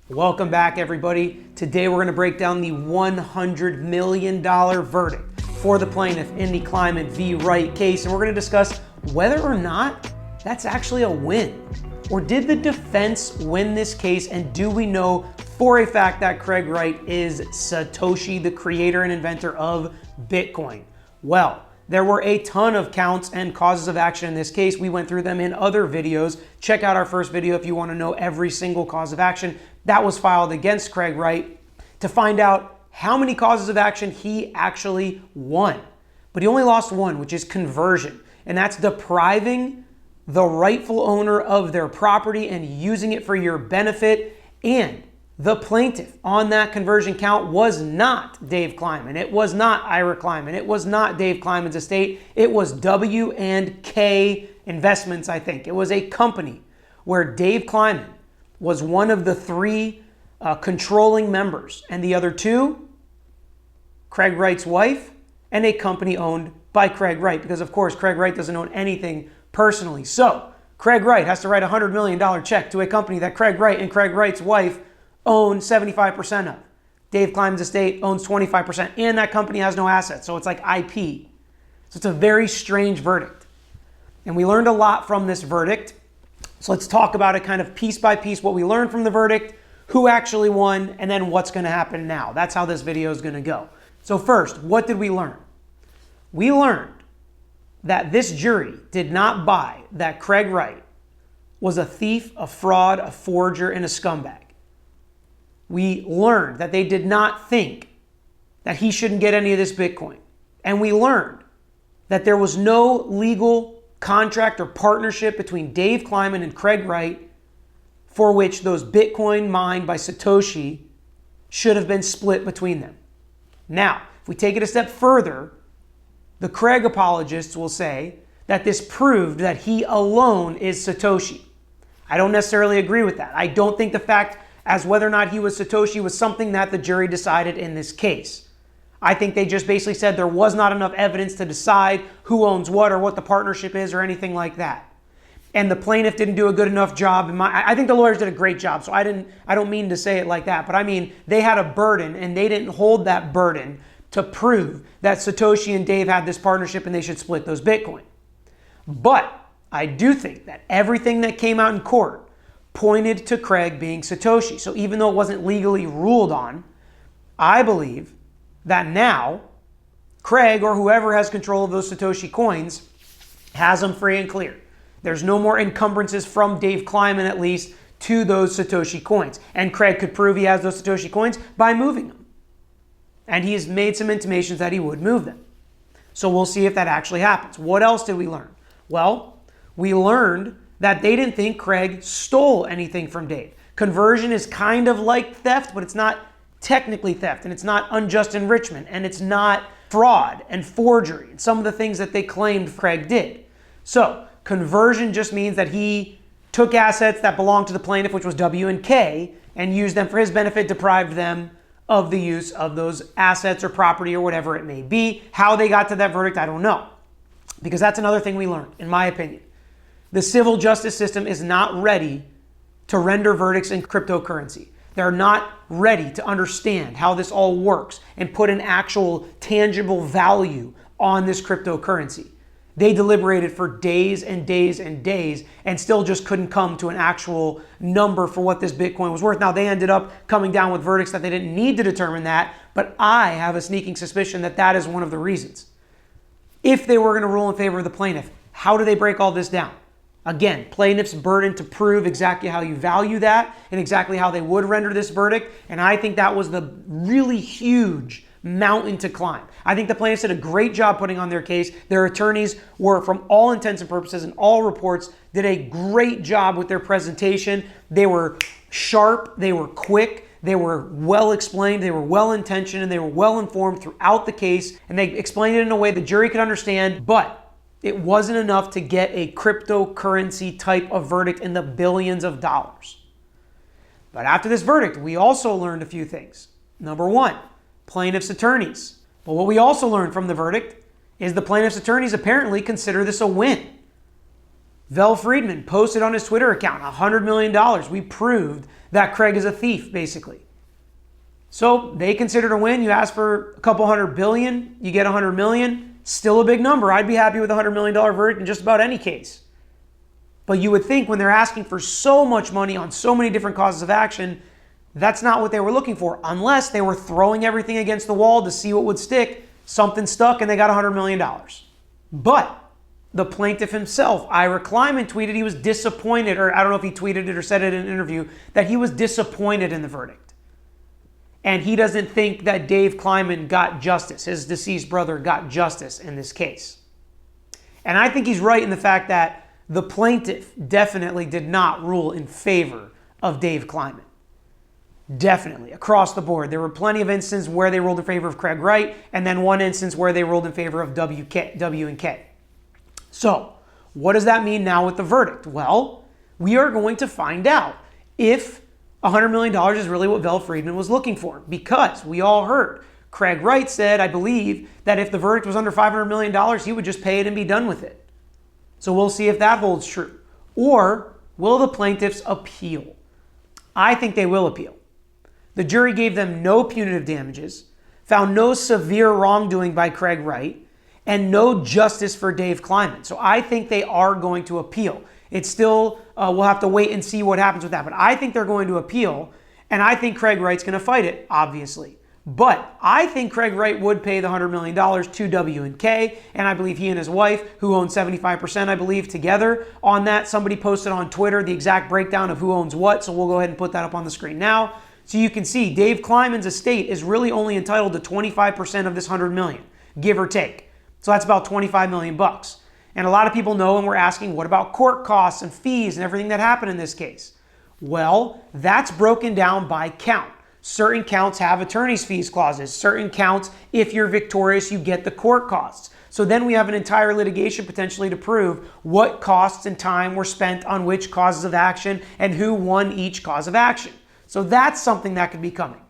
Welcome back, everybody. Today we're going to break down the $100 million verdict for the plaintiff in the Kleiman v. Wright case, and we're going to discuss whether or not that's actually a win. Or did the defense win this case, and do we know for a fact that Craig Wright is Satoshi, the creator and inventor of Bitcoin? Well, there were a ton of counts and causes of action in this case. We went through them in other videos. Check out our first video if you want to know every single cause of action that was filed against Craig Wright to find out how many causes of action he actually won. But he only lost one, which is conversion. And that's depriving the rightful owner of their property and using it for your benefit. And the plaintiff on that conversion count was not Dave Kleiman. It was not Ira Kleiman. It was not Dave Kleiman's estate. It was W&K Investments, I think. It was a company where Dave Kleiman was one of the three controlling members, and the other two, Craig Wright's wife, and a company owned by Craig Wright, because of course Craig Wright doesn't own anything personally. So Craig Wright has to write a $100 million check to a company that Craig Wright and Craig Wright's wife own 75% of. Dave Kleiman's estate owns 25%, and that company has no assets, so it's like IP. So it's a very strange verdict. And we learned a lot from this verdict. So let's talk about it kind of piece by piece, what we learned from the verdict, who actually won, and then what's going to happen now. That's how this video is going to go. So first, what did we learn? We learned that this jury did not buy that Craig Wright was a thief, a fraud, a forger, and a scumbag. We learned that they did not think that he shouldn't get any of this Bitcoin. And we learned that there was no legal contract or partnership between Dave Kleiman and Craig Wright for which those Bitcoin mined by Satoshi should have been split between them. Now, if we take it a step further, the Craig apologists will say that this proved that he alone is Satoshi. I don't necessarily agree with that. I don't think the fact as whether or not he was Satoshi was something that the jury decided in this case. I think they just basically said there was not enough evidence to decide who owns what or what the partnership is or anything like that. And the plaintiff didn't do a good enough job. I think the lawyers did a great job, so I don't mean to say it like that, but I mean they had a burden and they didn't hold that burden to prove that Satoshi and Dave had this partnership and they should split those Bitcoin. But I do think that everything that came out in court pointed to Craig being Satoshi. So even though it wasn't legally ruled on, I believe that now Craig or whoever has control of those Satoshi coins has them free and clear. There's no more encumbrances from Dave Kleiman, at least, to those Satoshi coins. And Craig could prove he has those Satoshi coins by moving them. And he has made some intimations that he would move them. So we'll see if that actually happens. What else did we learn? Well, we learned that they didn't think Craig stole anything from Dave. Conversion is kind of like theft, but it's not technically theft, and it's not unjust enrichment, and it's not fraud and forgery, and some of the things that they claimed Craig did. So conversion just means that he took assets that belonged to the plaintiff, which was W&K, and used them for his benefit, deprived them of the use of those assets or property or whatever it may be. How they got to that verdict, I don't know, because that's another thing we learned, in my opinion. The civil justice system is not ready to render verdicts in cryptocurrency. They're not ready to understand how this all works and put an actual tangible value on this cryptocurrency. They deliberated for days and days and days and still just couldn't come to an actual number for what this Bitcoin was worth. Now, they ended up coming down with verdicts that they didn't need to determine that, but I have a sneaking suspicion that that is one of the reasons. If they were going to rule in favor of the plaintiff, how do they break all this down? Again, plaintiff's burden to prove exactly how you value that and exactly how they would render this verdict. And I think that was the really huge mountain to climb. I think the plaintiffs did a great job putting on their case. Their attorneys were, from all intents and purposes and all reports, did a great job with their presentation. They were sharp, they were quick, they were well explained, they were well intentioned, and they were well informed throughout the case. And they explained it in a way the jury could understand, but it wasn't enough to get a cryptocurrency type of verdict in the billions of dollars. But after this verdict, we also learned a few things. Number one, plaintiff's attorneys. But what we also learned from the verdict is the plaintiff's attorneys apparently consider this a win. Vel Friedman posted on his Twitter account, $100 million. We proved that Craig is a thief, basically. So they considered a win. You ask for a couple $100 billion, you get $100 million. Still a big number. I'd be happy with a $100 million verdict in just about any case. But you would think when they're asking for so much money on so many different causes of action, that's not what they were looking for, unless they were throwing everything against the wall to see what would stick. Something stuck and they got $100 million. But the plaintiff himself, Ira Kleiman, tweeted he was disappointed, or I don't know if he tweeted it or said it in an interview, that he was disappointed in the verdict. And he doesn't think that Dave Kleiman got justice, his deceased brother got justice in this case. And I think he's right in the fact that the plaintiff definitely did not rule in favor of Dave Kleiman. Definitely, across the board. There were plenty of instances where they ruled in favor of Craig Wright, and then one instance where they ruled in favor of W&K. So, what does that mean now with the verdict? Well, we are going to find out if $100 million is really what Vel Friedman was looking for, because we all heard Craig Wright said, I believe, that if the verdict was under $500 million, he would just pay it and be done with it. So we'll see if that holds true. Or will the plaintiffs appeal? I think they will appeal. The jury gave them no punitive damages, found no severe wrongdoing by Craig Wright, and no justice for Dave Kleiman. So I think they are going to appeal. It's still, we'll have to wait and see what happens with that. But I think they're going to appeal, and I think Craig Wright's going to fight it, obviously. But I think Craig Wright would pay the $100 million to W&K, and I believe he and his wife, who own 75%, I believe, together on that. Somebody posted on Twitter the exact breakdown of who owns what, so we'll go ahead and put that up on the screen now. So you can see Dave Kleiman's estate is really only entitled to 25% of this $100 million, give or take. So that's about $25 million bucks. And a lot of people know, and we're asking, what about court costs and fees and everything that happened in this case? Well, that's broken down by count. Certain counts have attorney's fees clauses. Certain counts, if you're victorious, you get the court costs. So then we have an entire litigation potentially to prove what costs and time were spent on which causes of action and who won each cause of action. So that's something that could be coming.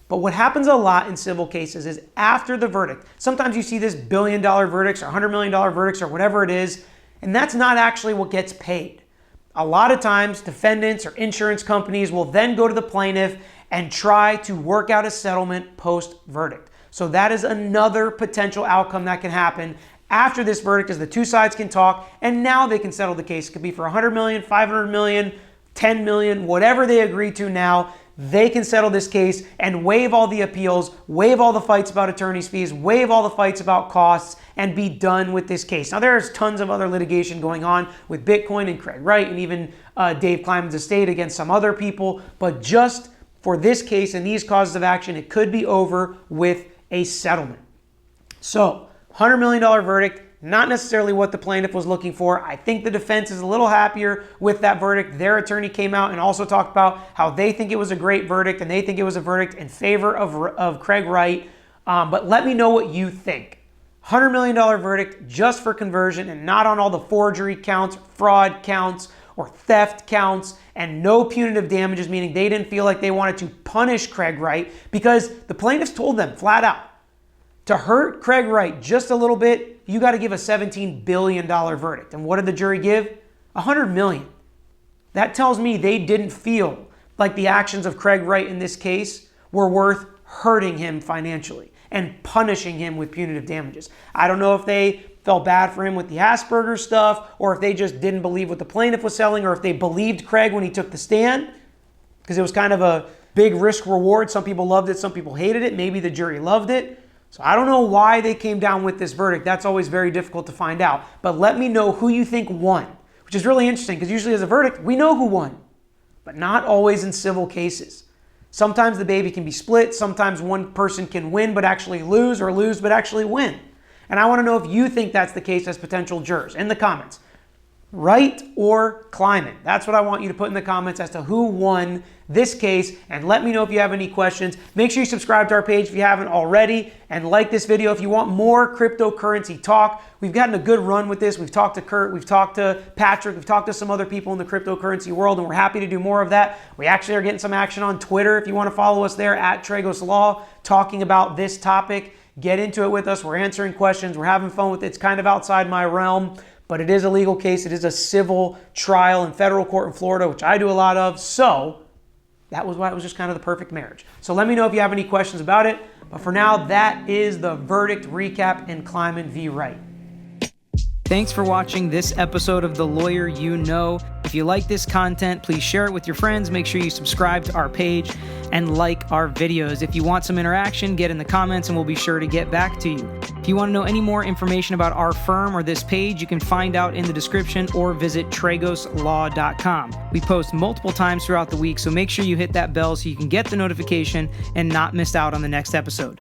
But what happens a lot in civil cases is after the verdict, sometimes you see this $1 billion verdicts or $100 million verdicts or whatever it is, and that's not actually what gets paid. A lot of times defendants or insurance companies will then go to the plaintiff and try to work out a settlement post-verdict. So that is another potential outcome that can happen after this verdict, is the two sides can talk and now they can settle the case. It could be for $100 million, $500 million, $10 million, whatever they agree to now. They can settle this case and waive all the appeals, waive all the fights about attorney's fees, waive all the fights about costs, and be done with this case. Now, there's tons of other litigation going on with Bitcoin and Craig Wright and even Dave Kleiman's estate against some other people, but just for this case and these causes of action, it could be over with a settlement. So, $100 million verdict, not necessarily what the plaintiff was looking for. I think the defense is a little happier with that verdict. Their attorney came out and also talked about how they think it was a great verdict and they think it was a verdict in favor of Craig Wright. But let me know what you think. $100 million verdict just for conversion and not on all the forgery counts, fraud counts, or theft counts, and no punitive damages, meaning they didn't feel like they wanted to punish Craig Wright because the plaintiffs told them flat out, to hurt Craig Wright just a little bit, you got to give a $17 billion verdict. And what did the jury give? $100 million. That tells me they didn't feel like the actions of Craig Wright in this case were worth hurting him financially and punishing him with punitive damages. I don't know if they felt bad for him with the Asperger stuff, or if they just didn't believe what the plaintiff was selling, or if they believed Craig when he took the stand, because it was kind of a big risk reward. Some people loved it, some people hated it. Maybe the jury loved it. So I don't know why they came down with this verdict. That's always very difficult to find out. But let me know who you think won, which is really interesting because usually as a verdict, we know who won, but not always in civil cases. Sometimes the baby can be split. Sometimes one person can win but actually lose, or lose but actually win. And I want to know if you think that's the case as potential jurors in the comments. Wright or Kleiman? That's what I want you to put in the comments as to who won this case, and let me know if you have any questions. Make sure you subscribe to our page if you haven't already, and like this video if you want more cryptocurrency talk. We've gotten a good run with this. We've talked to Kurt, we've talked to Patrick, we've talked to some other people in the cryptocurrency world, and we're happy to do more of that. We actually are getting some action on Twitter if you want to follow us there at Tragos Law, talking about this topic. Get into it with us. We're answering questions. We're having fun with it. It's kind of outside my realm, But it is a legal case. It is a civil trial in federal court in Florida, which I do a lot of. So that was why it was just kind of the perfect marriage. So let me know if you have any questions about it. But for now, that is the verdict recap in Kleiman v. Wright. Thanks for watching this episode of The Lawyer You Know. If you like this content, please share it with your friends. Make sure you subscribe to our page and like our videos. If you want some interaction, get in the comments and we'll be sure to get back to you. If you want to know any more information about our firm or this page, you can find out in the description or visit tragoslaw.com. We post multiple times throughout the week, so make sure you hit that bell so you can get the notification and not miss out on the next episode.